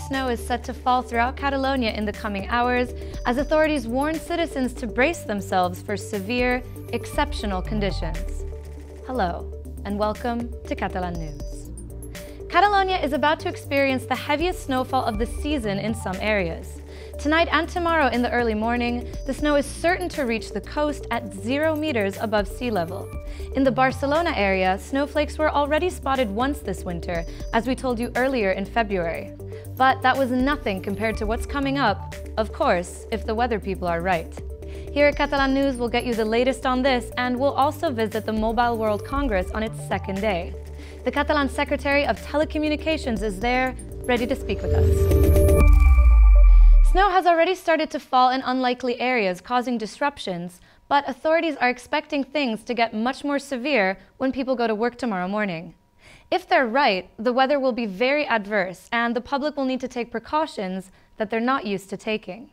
snow is set to fall throughout Catalonia in the coming hours, as authorities warn citizens to brace themselves for severe, exceptional conditions. Hello, and welcome to Catalan News. Catalonia is about to experience the heaviest snowfall of the season in some areas. Tonight and tomorrow in the early morning, the snow is certain to reach the coast at 0 meters above sea level. In the Barcelona area, snowflakes were already spotted once this winter, as we told you earlier in February. But that was nothing compared to what's coming up, of course, if the weather people are right. Here at Catalan News, we'll get you the latest on this, and we'll also visit the Mobile World Congress on its second day. The Catalan Secretary of Telecommunications is there, ready to speak with us. Snow has already started to fall in unlikely areas, causing disruptions, but authorities are expecting things to get much more severe when people go to work tomorrow morning. If they're right, the weather will be very adverse, and the public will need to take precautions that they're not used to taking.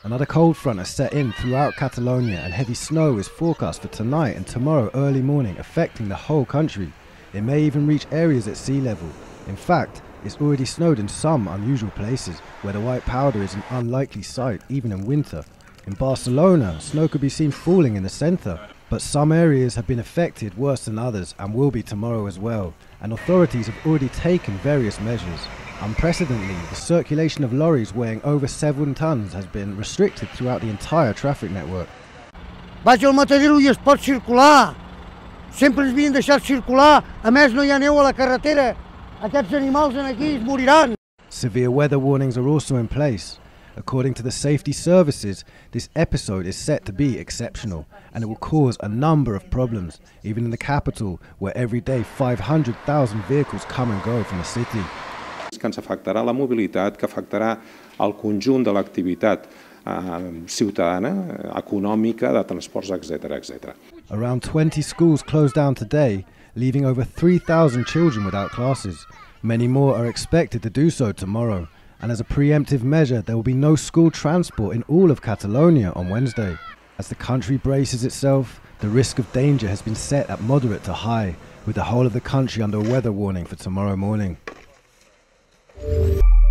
Another cold front has set in throughout Catalonia, and heavy snow is forecast for tonight and tomorrow early morning, affecting the whole country. It may even reach areas at sea level. In fact, it's already snowed in some unusual places, where the white powder is an unlikely sight, even in winter. In Barcelona, snow could be seen falling in the centre, but some areas have been affected worse than others and will be tomorrow as well, and authorities have already taken various measures. Unprecedentedly, the circulation of lorries weighing over 7 tons has been restricted throughout the entire traffic network. Vaig al matadero i es pot circular. Sempre ens havien deixat circular, a més no hi ha neu a la carretera. Aquests animals aquí es moriran. Severe weather warnings are also in place. According to the safety services, this episode is set to be exceptional, and it will cause a number of problems, even in the capital, where every day 500,000 vehicles come and go from the city. Que ens afectarà la mobilitat, que afectarà el conjunt de l'activitat ciutadana, econòmica, de transports, etc. Around 20 schools closed down today, leaving over 3,000 children without classes. Many more are expected to do so tomorrow, and as a preemptive measure, there will be no school transport in all of Catalonia on Wednesday. As the country braces itself, the risk of danger has been set at moderate to high, with the whole of the country under a weather warning for tomorrow morning.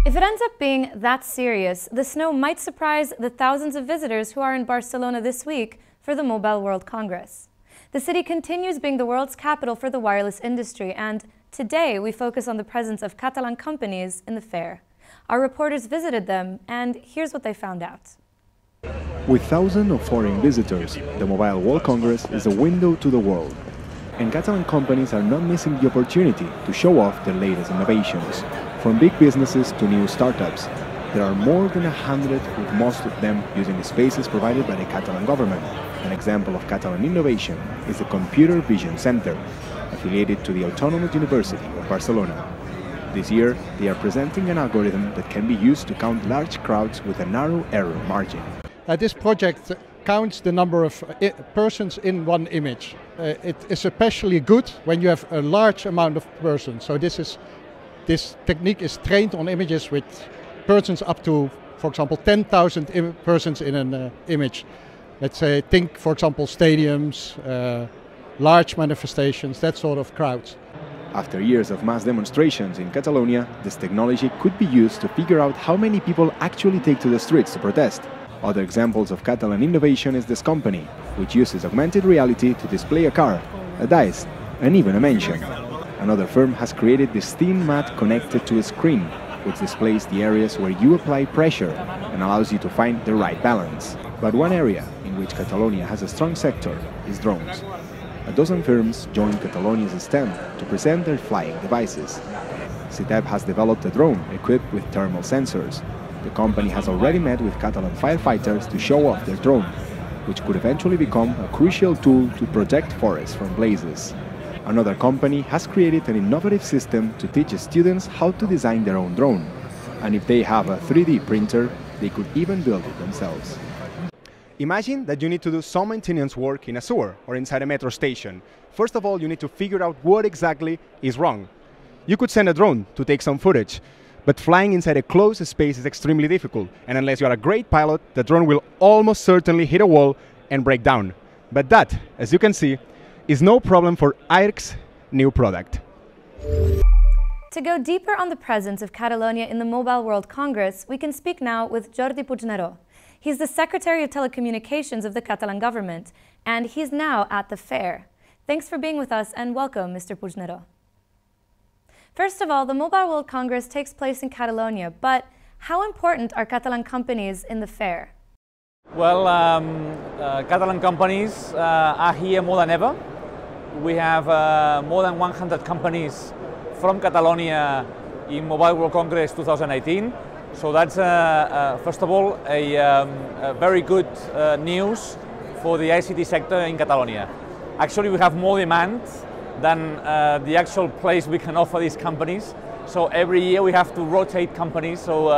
If it ends up being that serious, the snow might surprise the thousands of visitors who are in Barcelona this week for the Mobile World Congress. The city continues being the world's capital for the wireless industry, and today we focus on the presence of Catalan companies in the fair. Our reporters visited them, and here's what they found out. With thousands of foreign visitors, the Mobile World Congress is a window to the world. And Catalan companies are not missing the opportunity to show off their latest innovations. From big businesses to new startups, there are more than 100, with most of them using the spaces provided by the Catalan government. An example of Catalan innovation is the Computer Vision Center, affiliated to the Autonomous University of Barcelona. This year, they are presenting an algorithm that can be used to count large crowds with a narrow error margin. This project counts the number of persons in one image. It is especially good when you have a large amount of persons. So this technique is trained on images with persons up to, for example, 10,000 persons in an image. Let's say, think, for example, stadiums, large manifestations, that sort of crowds. After years of mass demonstrations in Catalonia, this technology could be used to figure out how many people actually take to the streets to protest. Other examples of Catalan innovation is this company, which uses augmented reality to display a car, a dice, and even a mansion. Another firm has created this thin mat connected to a screen, which displays the areas where you apply pressure and allows you to find the right balance. But one area in which Catalonia has a strong sector is drones. A dozen firms joined Catalonia's stand to present their flying devices. CITEB has developed a drone equipped with thermal sensors. The company has already met with Catalan firefighters to show off their drone, which could eventually become a crucial tool to protect forests from blazes. Another company has created an innovative system to teach students how to design their own drone. And if they have a 3D printer, they could even build it themselves. Imagine that you need to do some maintenance work in a sewer or inside a metro station. First of all, you need to figure out what exactly is wrong. You could send a drone to take some footage, but flying inside a closed space is extremely difficult, and unless you are a great pilot, the drone will almost certainly hit a wall and break down. But that, as you can see, is no problem for IRC's new product. To go deeper on the presence of Catalonia in the Mobile World Congress, we can speak now with Jordi Puigneró. He's the Secretary of Telecommunications of the Catalan government, and he's now at the fair. Thanks for being with us and welcome, Mr. Puigneró. First of all, the Mobile World Congress takes place in Catalonia, but how important are Catalan companies in the fair? Well, Catalan companies are here more than ever. We have more than 100 companies from Catalonia in Mobile World Congress 2018. So that's, first of all, a very good news for the ICT sector in Catalonia. Actually, we have more demand than the actual place we can offer these companies. So every year we have to rotate companies, so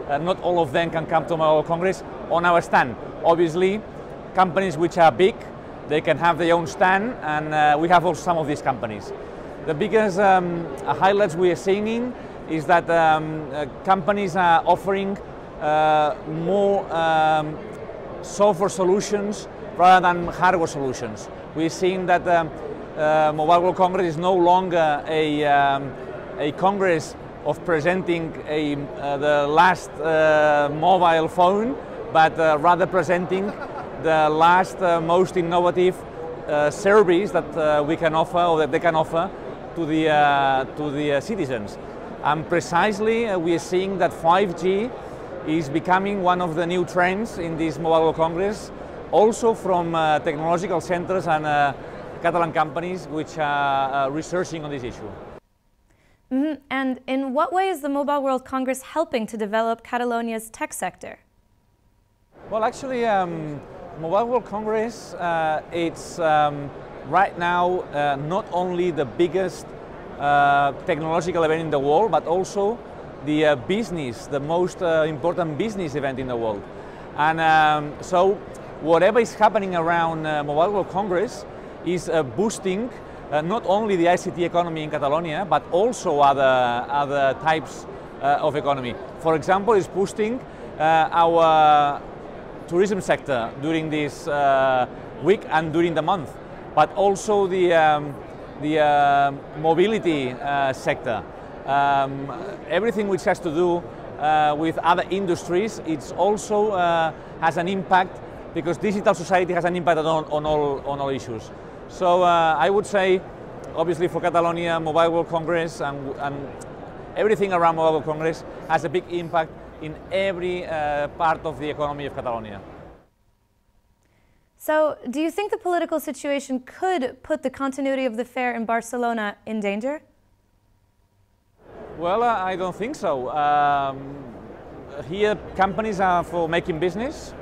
not all of them can come to Mobile World Congress on our stand. Obviously, companies which are big, they can have their own stand, and we have also some of these companies. The biggest highlights we are seeing is that companies are offering more software solutions rather than hardware solutions. We're seeing that Mobile World Congress is no longer a congress of presenting the last mobile phone, but rather presenting the last most innovative service that we can offer, or that they can offer to the citizens. And precisely we are seeing that 5G is becoming one of the new trends in this Mobile World Congress, also from technological centers and Catalan companies which are researching on this issue. Mm-hmm. And in what way is the Mobile World Congress helping to develop Catalonia's tech sector? Well, actually, Mobile World Congress, it's right now not only the biggest technological event in the world, but also the business, the most important business event in the world. And so whatever is happening around Mobile World Congress is boosting not only the ICT economy in Catalonia, but also other types of economy. For example, it's boosting our tourism sector during this week and during the month, but also the mobility sector. Everything which has to do with other industries, it's also has an impact, because digital society has an impact on all issues. So I would say, obviously for Catalonia, Mobile World Congress and everything around Mobile World Congress has a big impact in every part of the economy of Catalonia. So, do you think the political situation could put the continuity of the fair in Barcelona in danger? Well, I don't think so. Here, companies are for making business.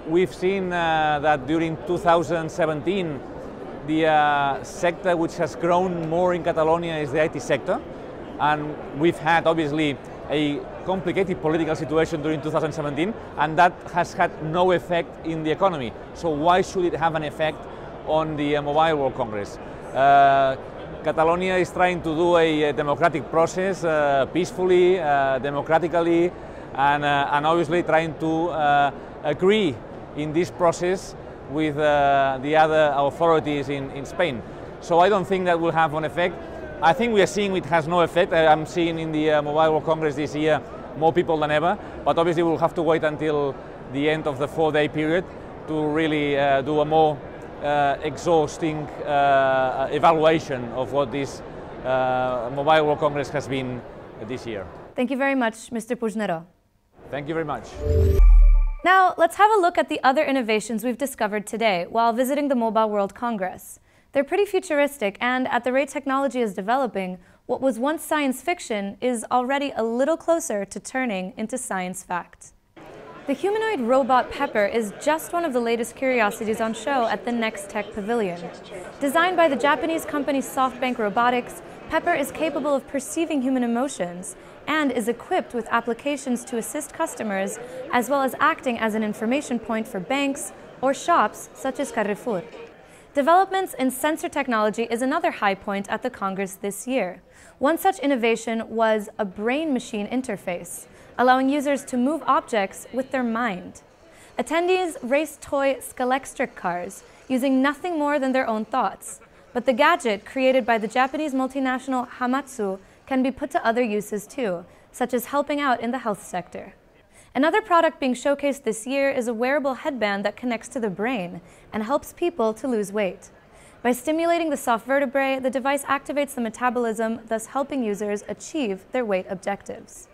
We've seen that during 2017, the sector which has grown more in Catalonia is the IT sector. And we've had, obviously, a complicated political situation during 2017, and that has had no effect in the economy. So why should it have an effect on the Mobile World Congress? Catalonia is trying to do a democratic process peacefully, democratically, and obviously trying to agree in this process with the other authorities in Spain. So I don't think that will have an effect. I think we are seeing it has no effect. I'm seeing in the Mobile World Congress this year more people than ever, but obviously we'll have to wait until the end of the 4-day period to really do a more exhausting evaluation of what this Mobile World Congress has been this year. Thank you very much, Mr. Puigneró. Thank you very much. Now, let's have a look at the other innovations we've discovered today while visiting the Mobile World Congress. They're pretty futuristic, and at the rate technology is developing, what was once science fiction is already a little closer to turning into science fact. The humanoid robot Pepper is just one of the latest curiosities on show at the Next Tech Pavilion. Designed by the Japanese company SoftBank Robotics, Pepper is capable of perceiving human emotions and is equipped with applications to assist customers, as well as acting as an information point for banks or shops such as Carrefour. Developments in sensor technology is another high point at the Congress this year. One such innovation was a brain-machine interface, allowing users to move objects with their mind. Attendees raced toy Scalextric cars using nothing more than their own thoughts, but the gadget created by the Japanese multinational Hamatsu can be put to other uses too, such as helping out in the health sector. Another product being showcased this year is a wearable headband that connects to the brain and helps people to lose weight. By stimulating the soft vertebrae, the device activates the metabolism, thus helping users achieve their weight objectives.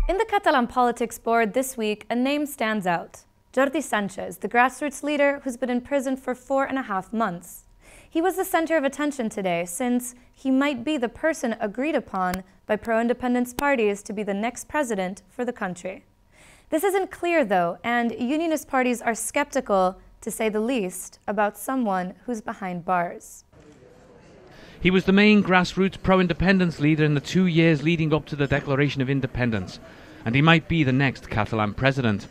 In the Catalan politics board this week, a name stands out. Jordi Sanchez, the grassroots leader who's been in prison for 4.5 months. He was the center of attention today since he might be the person agreed upon by pro-independence parties to be the next president for the country. This isn't clear though, and unionist parties are skeptical, to say the least, about someone who's behind bars. He was the main grassroots pro-independence leader in the 2 years leading up to the Declaration of Independence, and he might be the next Catalan president.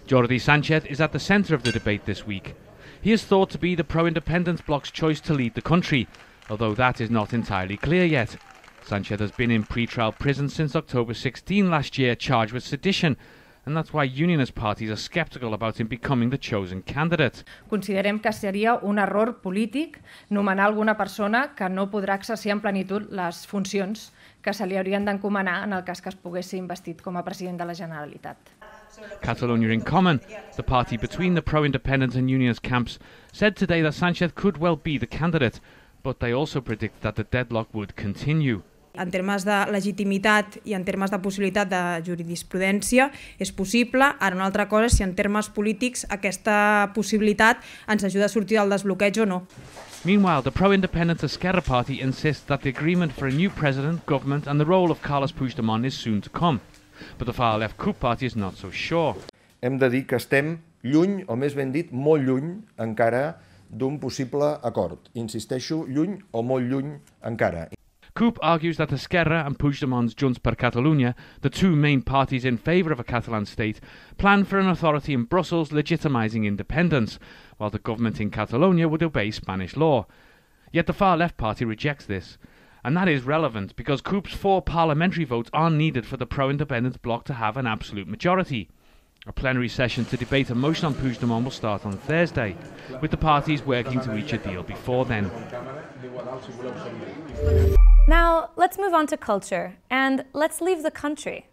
Jordi Sanchez is at the centre of the debate this week. He is thought to be the pro-independence bloc's choice to lead the country, although that is not entirely clear yet. Sanchez has been in pre-trial prison since October 16 last year, charged with sedition, and that's why unionist parties are sceptical about him becoming the chosen candidate. Considerem que seria un error polític nomenar alguna persona que no podrà exercir en plenitud les funcions que se li haurien d'encomanar en el cas que es pogués ser investit com a president de la Generalitat. Catalonia in Common, the party between the pro-independence and unionist camps, said today that Sanchez could well be the candidate, but they also predict that the deadlock would continue. En termes de legitimitat i en termes de possibilitat de jurisprudència és possible. Ara una altra cosa és si en termes polítics aquesta possibilitat ens ajuda a sortir del desbloqueig o no. Meanwhile, the pro-independence Esquerra party insists that the agreement for a new president, government and the role of Carles Puigdemont is soon to come. But the far-left CUP party is not so sure. Hem de dir que estem lluny, o més ben dit, molt lluny encara d'un possible acord. Insisteixo, lluny o molt lluny encara. CUP argues that Esquerra and Puigdemont's Junts per Catalunya, the two main parties in favour of a Catalan state, plan for an authority in Brussels legitimising independence, while the government in Catalonia would obey Spanish law. Yet the far-left party rejects this. And that is relevant because CUP's 4 parliamentary votes are needed for the pro-independence bloc to have an absolute majority. A plenary session to debate a motion on Puigdemont will start on Thursday, with the parties working to reach a deal before then. Now, let's move on to culture, and let's leave the country.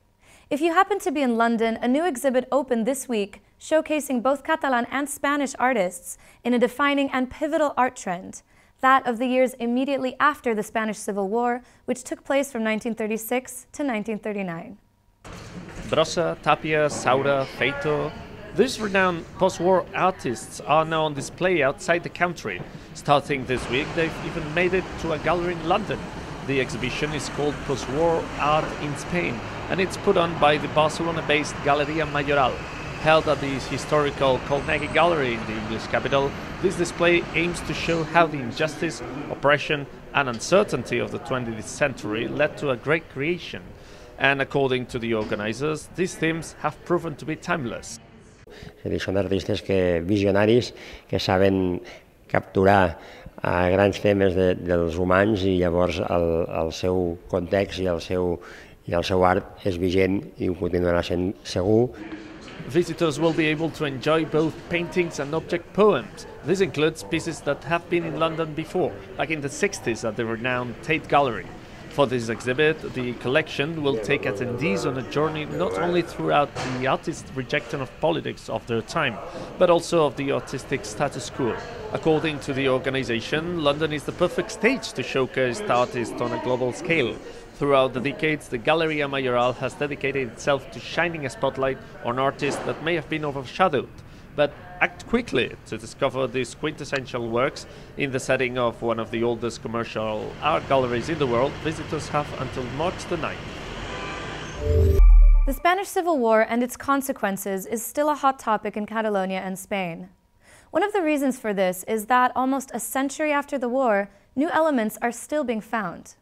If you happen to be in London, a new exhibit opened this week showcasing both Catalan and Spanish artists in a defining and pivotal art trend, that of the years immediately after the Spanish Civil War, which took place from 1936 to 1939. Brossa, Tapia, Saura, Feito. These renowned post-war artists are now on display outside the country. Starting this week, they've even made it to a gallery in London. The exhibition is called Post-War Art in Spain, and it's put on by the Barcelona-based Galeria Mayoral. Held at the historical Carnegie Gallery in the English capital, this display aims to show how the injustice, oppression and uncertainty of the 20th century led to a great creation. And according to the organizers, these themes have proven to be timeless. Són artistes visionaris que saben capturar grans temes dels humans i llavors el seu context i el seu art és vigent i ho continuarà sent segur. Visitors will be able to enjoy both paintings and object poems. This includes pieces that have been in London before, like in the 60s at the renowned Tate Gallery. For this exhibit, the collection will take attendees on a journey not only throughout the artists' rejection of politics of their time, but also of the artistic status quo. According to the organization, London is the perfect stage to showcase artists on a global scale. Throughout the decades, the Galeria Mayoral has dedicated itself to shining a spotlight on artists that may have been overshadowed. But act quickly to discover these quintessential works in the setting of one of the oldest commercial art galleries in the world. Visitors have until March the 9th. The Spanish Civil War and its consequences is still a hot topic in Catalonia and Spain. One of the reasons for this is that almost a century after the war, new elements are still being found.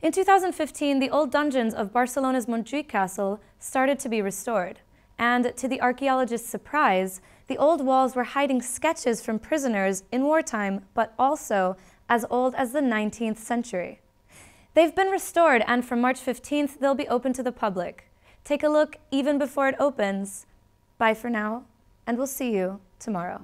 In 2015, the old dungeons of Barcelona's Montjuïc Castle started to be restored. And to the archaeologists' surprise, the old walls were hiding sketches from prisoners in wartime, but also as old as the 19th century. They've been restored, and from March 15th, they'll be open to the public. Take a look even before it opens. Bye for now, and we'll see you tomorrow.